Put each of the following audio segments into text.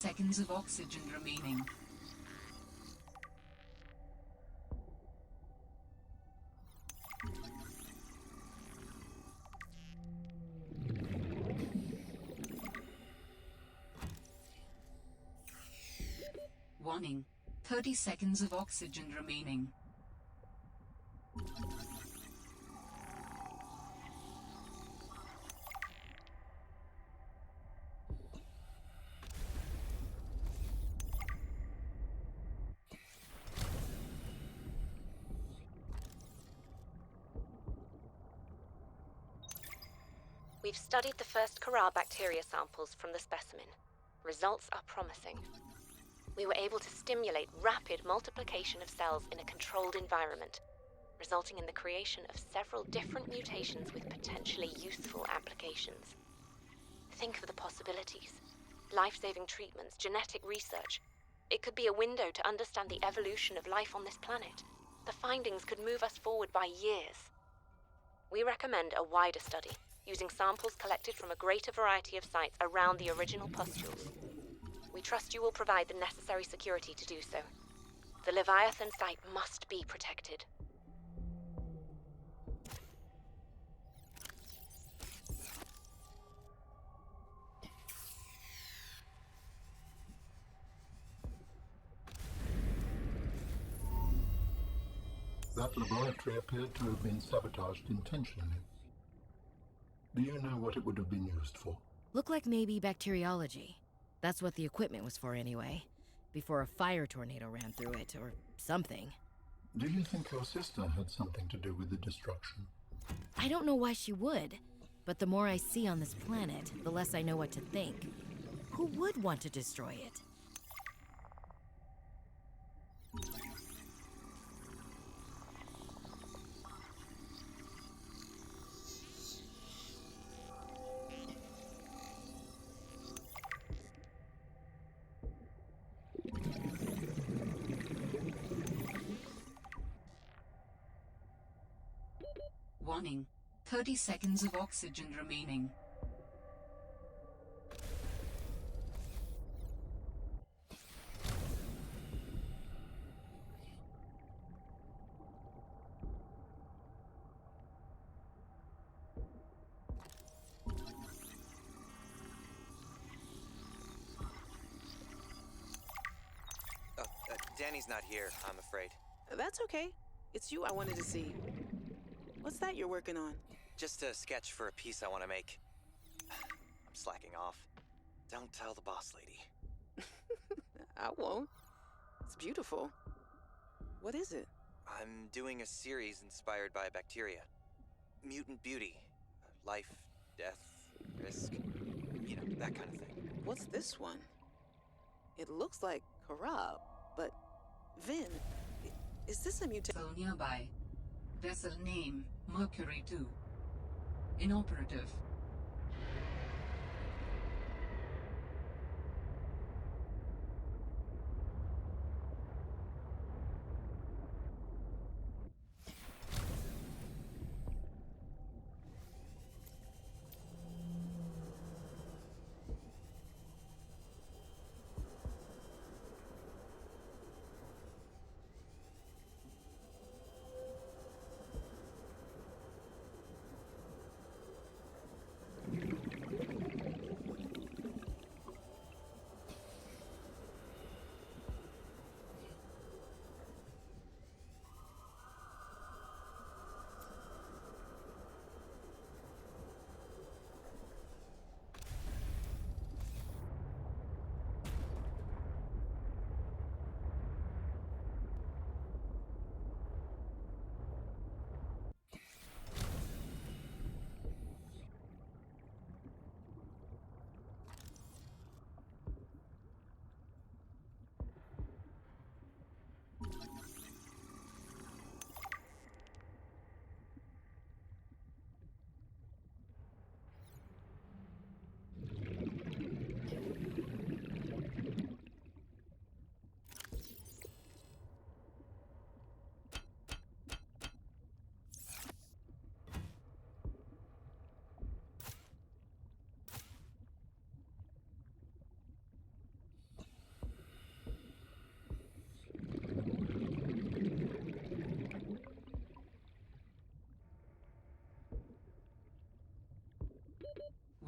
Seconds of oxygen remaining. Warning. 30 seconds of oxygen remaining. We've studied the first Kara bacteria samples from the specimen. Results are promising. We were able to stimulate rapid multiplication of cells in a controlled environment, resulting in the creation of several different mutations with potentially useful applications. Think of the possibilities. Life-saving treatments, genetic research. It could be a window to understand the evolution of life on this planet. The findings could move us forward by years. We recommend a wider study, using samples collected from a greater variety of sites around the original pustules. We trust you will provide the necessary security to do so. The Leviathan site must be protected. That laboratory appeared to have been sabotaged intentionally. Do you know what it would have been used for? Looked like maybe bacteriology. That's what the equipment was for anyway. Before a fire tornado ran through it, or something. Do you think your sister had something to do with the destruction? I don't know why she would, but the more I see on this planet, the less I know what to think. Who would want to destroy it? Warning. 30 seconds of oxygen remaining. Danny's not here, I'm afraid. That's okay. It's you I wanted to see. What's that you're working on? Just a sketch for a piece I want to make. I'm slacking off. Don't tell the boss lady. I won't. It's beautiful. What is it? I'm doing a series inspired by bacteria. Mutant beauty. Life, death, risk. You know, that kind of thing. What's this one? It looks like Karab, but Vin, is this a mutation? Vessel nearby. Vessel name, Mercury 2. Inoperative.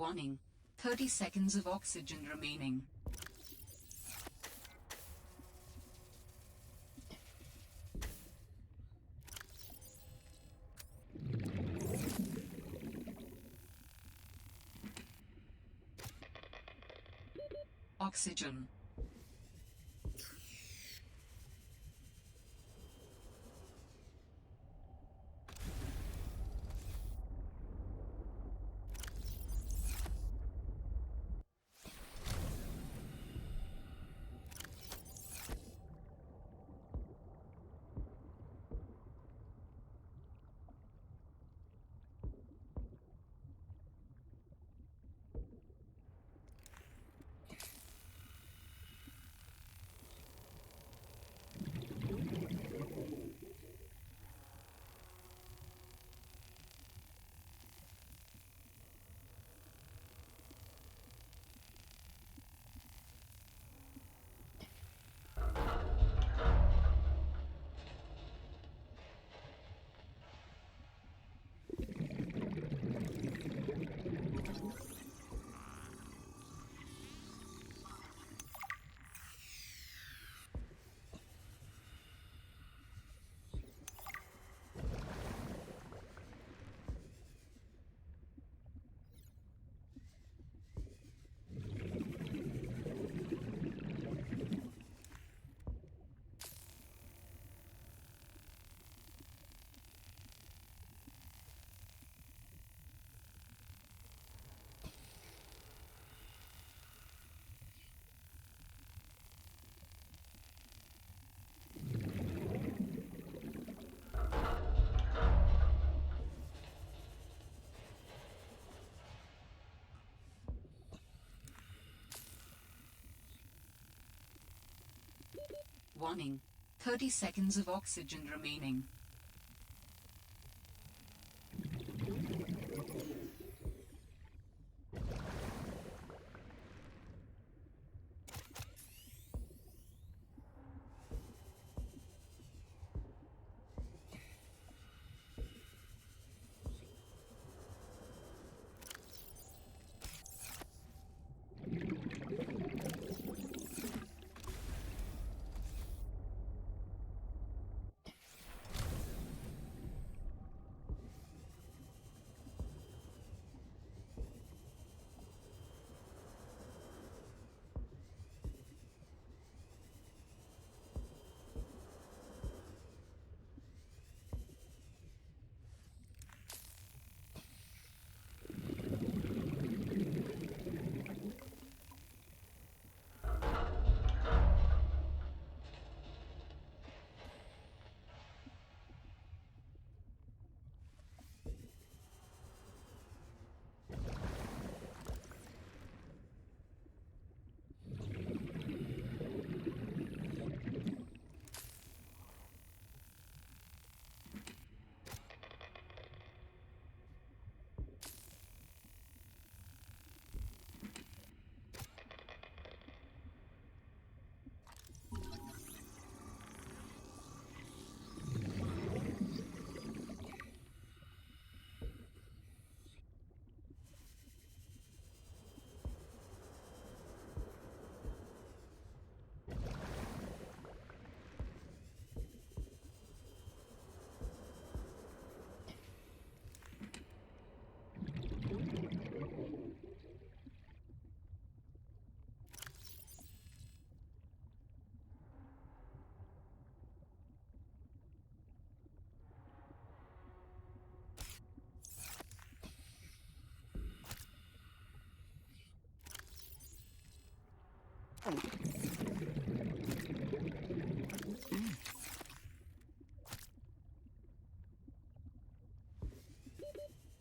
Warning. 30 seconds of oxygen remaining. Oxygen. Warning. 30 seconds of oxygen remaining.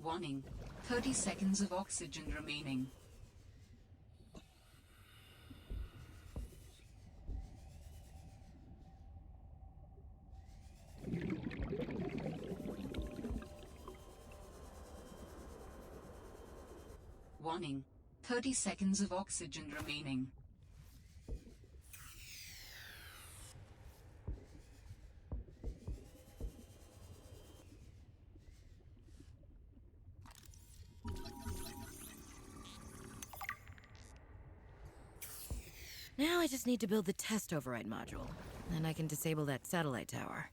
Warning. 30 seconds of oxygen remaining. Warning. 30 seconds of oxygen remaining. Now I just need to build the test override module. Then I can disable that satellite tower.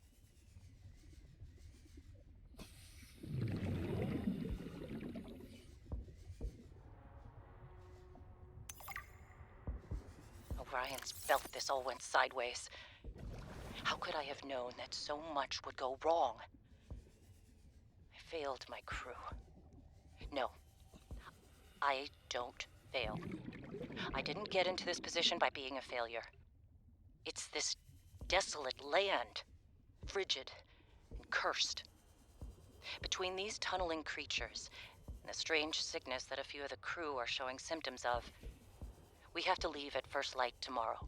Orion's felt this all went sideways. How could I have known that so much would go wrong? I failed my crew. No, I don't fail. I didn't get into this position by being a failure. It's this desolate land, frigid and cursed. Between these tunneling creatures and the strange sickness that a few of the crew are showing symptoms of, we have to leave at first light tomorrow.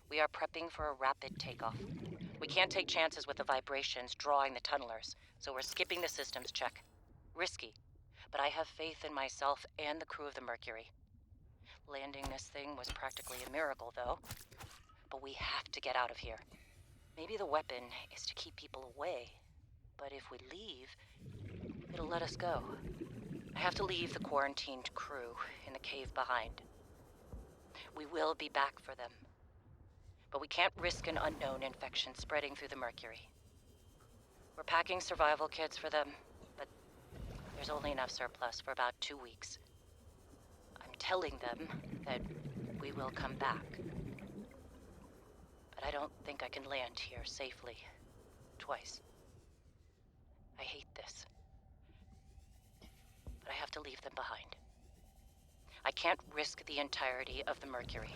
We are prepping for a rapid takeoff. We can't take chances with the vibrations drawing the tunnelers, so we're skipping the systems check. Risky, but I have faith in myself and the crew of the Mercury. Landing this thing was practically a miracle, though. But we have to get out of here. Maybe the weapon is to keep people away, but if we leave, it'll let us go. I have to leave the quarantined crew in the cave behind. We will be back for them, but we can't risk an unknown infection spreading through the Mercury. We're packing survival kits for them, but there's only enough surplus for about 2 weeks. I'm telling them that we will come back, but I don't think I can land here safely twice. I hate this, but I have to leave them behind. I can't risk the entirety of the Mercury.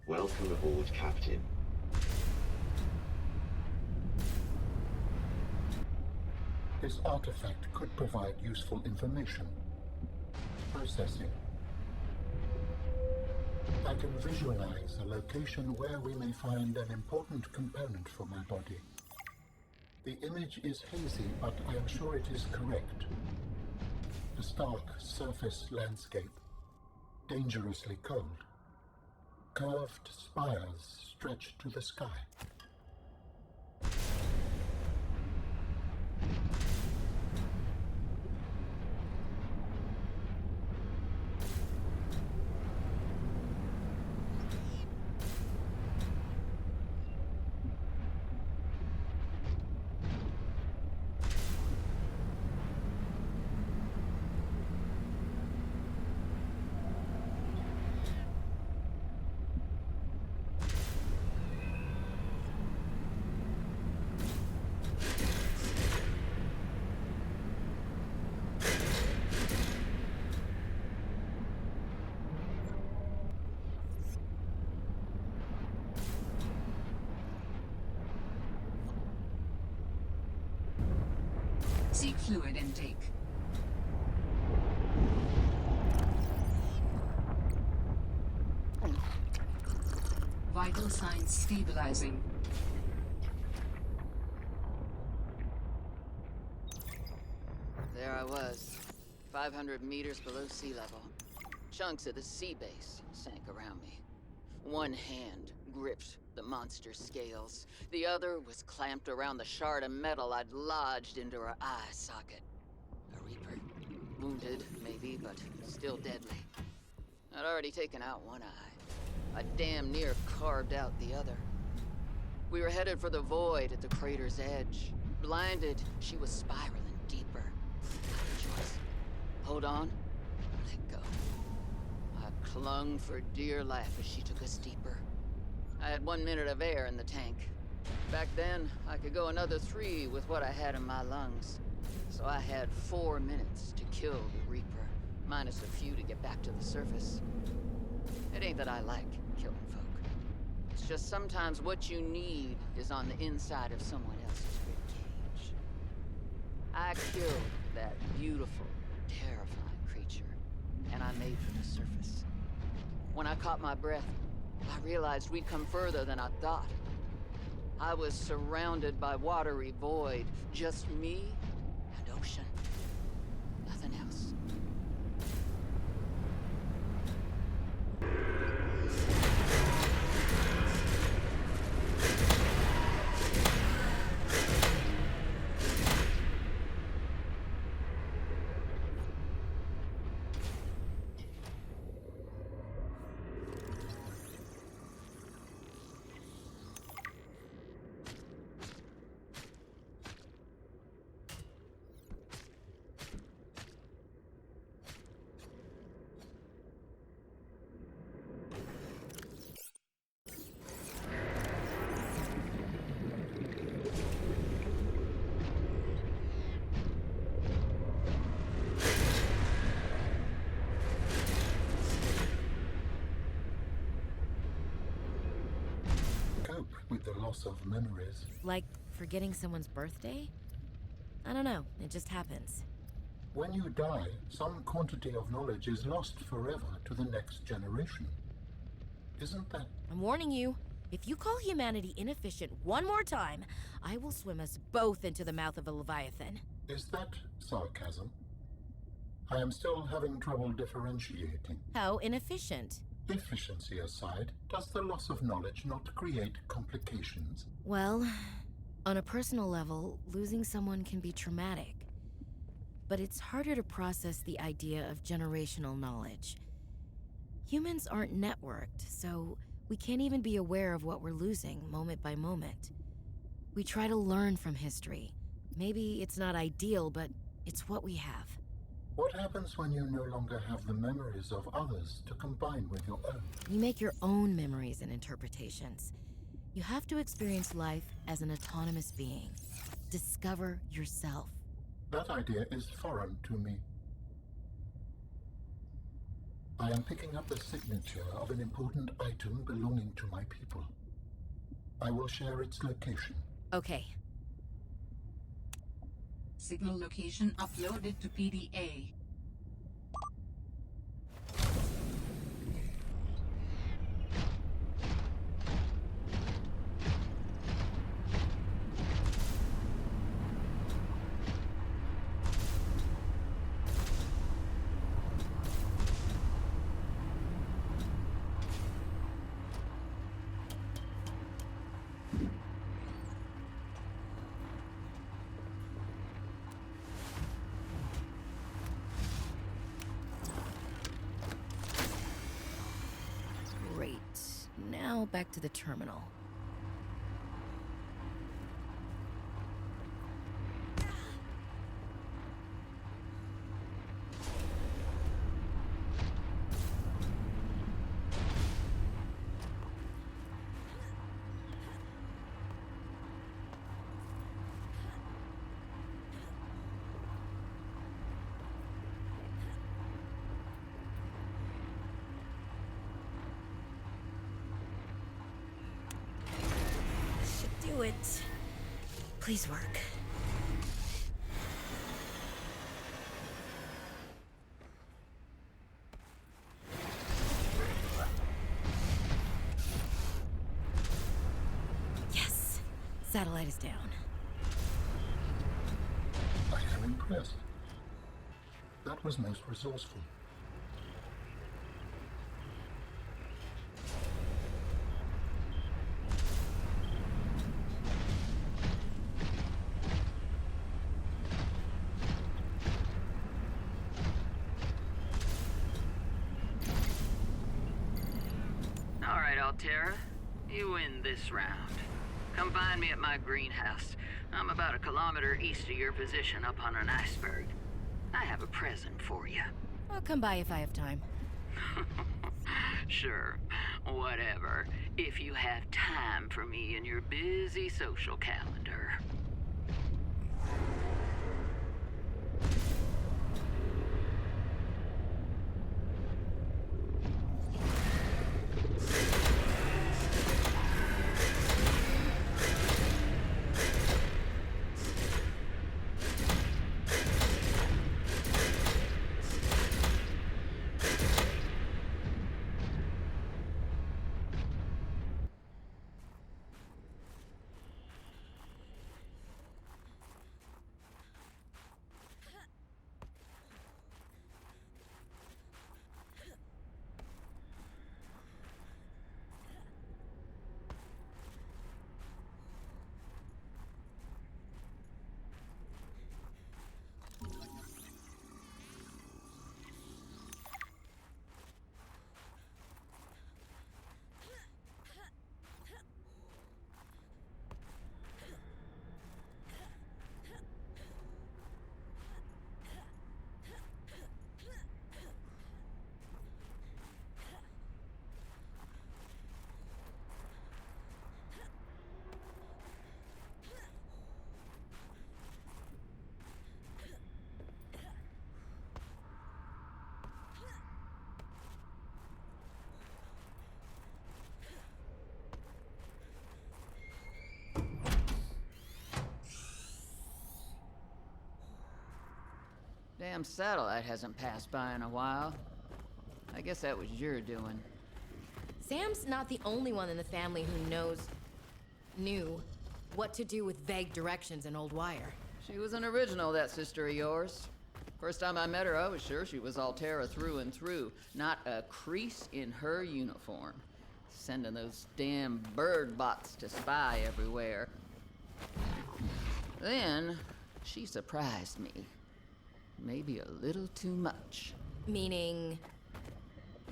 Welcome aboard, Captain. This artifact could provide useful information. Processing. I can visualize a location where we may find an important component for my body. The image is hazy, but I am sure it is correct. A stark surface landscape, dangerously cold. Curved spires stretch to the sky. Seek fluid intake. Vital signs stabilizing. There I was, 500 meters below sea level. Chunks of the sea base sank around me. One hand gripped the monster's scales. The other was clamped around the shard of metal I'd lodged into her eye socket. A Reaper. Wounded, maybe, but still deadly. I'd already taken out one eye. I damn near carved out the other. We were headed for the void at the crater's edge. Blinded, she was spiraling deeper. No choice. Hold on, let go. I clung for dear life as she took us deeper. I had 1 minute of air in the tank. Back then, I could go another 3 with what I had in my lungs. So I had 4 minutes to kill the Reaper, minus a few to get back to the surface. It ain't that I like killing folk. It's just sometimes what you need is on the inside of someone else's ribcage. I killed that beautiful, terrifying creature, and I made for the surface. When I caught my breath, I realized we'd come further than I thought. I was surrounded by watery void, just me and ocean. Nothing else. Cope with the loss of memories. Like forgetting someone's birthday? I don't know, it just happens. When you die, some quantity of knowledge is lost forever to the next generation. Isn't that... I'm warning you, if you call humanity inefficient one more time, I will swim us both into the mouth of a Leviathan. is that sarcasm? I am still having trouble differentiating. How inefficient? Efficiency aside, does the loss of knowledge not create complications? Well, on a personal level, losing someone can be traumatic. But it's harder to process the idea of generational knowledge. Humans aren't networked, so we can't even be aware of what we're losing moment by moment. We try to learn from history. Maybe it's not ideal, but it's what we have. What happens when you no longer have the memories of others to combine with your own? You make your own memories and interpretations. You have to experience life as an autonomous being. Discover yourself. That idea is foreign to me. I am picking up the signature of an important item belonging to my people. I will share its location. Okay. Signal location uploaded to PDA. Great. Now back to the terminal. Should do it. Please work. light us down. I am impressed. That was most resourceful. All right, Altera. You win this round. Come find me at my greenhouse. I'm about 1 kilometer east of your position up on an iceberg. I have a present for you. I'll come by if I have time. Sure, whatever. If you have time for me in your busy social calendar. Damn satellite hasn't passed by in a while. I guess that was your doing. Sam's not the only one in the family who knew what to do with vague directions in Old Wire. She was an original, that sister of yours. First time I met her, I was sure she was Altera through and through. Not a crease in her uniform. Sending those damn bird bots to spy everywhere. Then, she surprised me. Maybe a little too much. Meaning?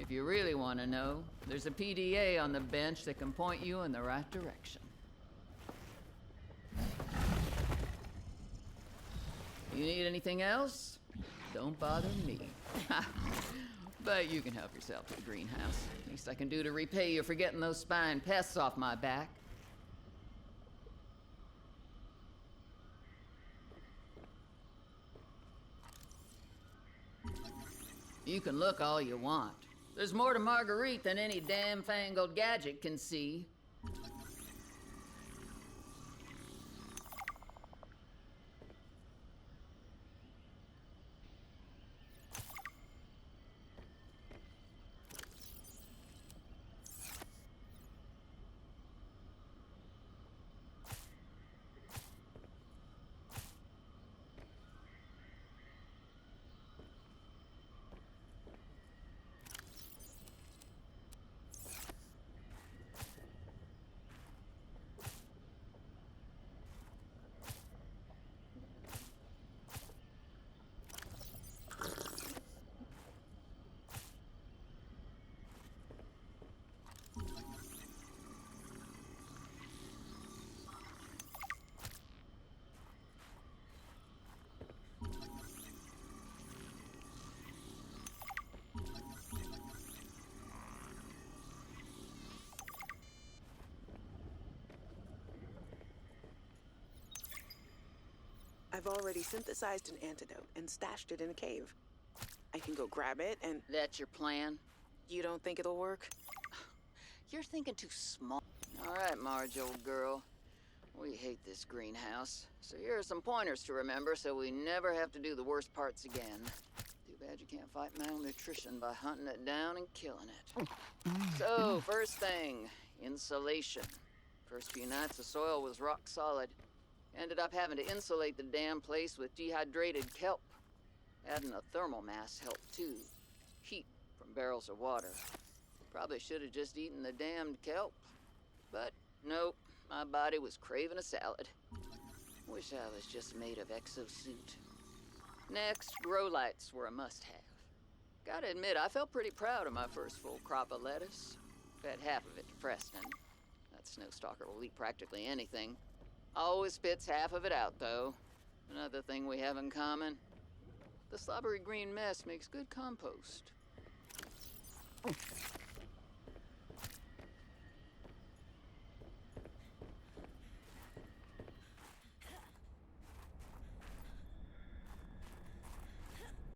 If you really want to know, there's a PDA on the bench that can point you in the right direction. You need anything else? Don't bother me. But you can help yourself to the greenhouse. Least I can do to repay you for getting those spine pests off my back. You can look all you want. There's more to Marguerite than any damn fangled gadget can see. I've already synthesized an antidote and stashed it in a cave. I can go grab it and... That's your plan? You don't think it'll work? You're thinking too small. All right, Marge, old girl. We hate this greenhouse. So here are some pointers to remember so we never have to do the worst parts again. Too bad you can't fight malnutrition by hunting it down and killing it. So, first thing, insulation. First few nights, the soil was rock solid. Ended up having to insulate the damn place with dehydrated kelp. Adding a thermal mass helped too. Heat from barrels of water. Probably should have just eaten the damned kelp. But nope, my body was craving a salad. Wish I was just made of exosuit. Next, grow lights were a must-have. Gotta admit, I felt pretty proud of my first full crop of lettuce. Fed half of it to Preston. That snowstalker will eat practically anything. Always spits half of it out, though. Another thing we have in common. The slobbery green mess makes good compost.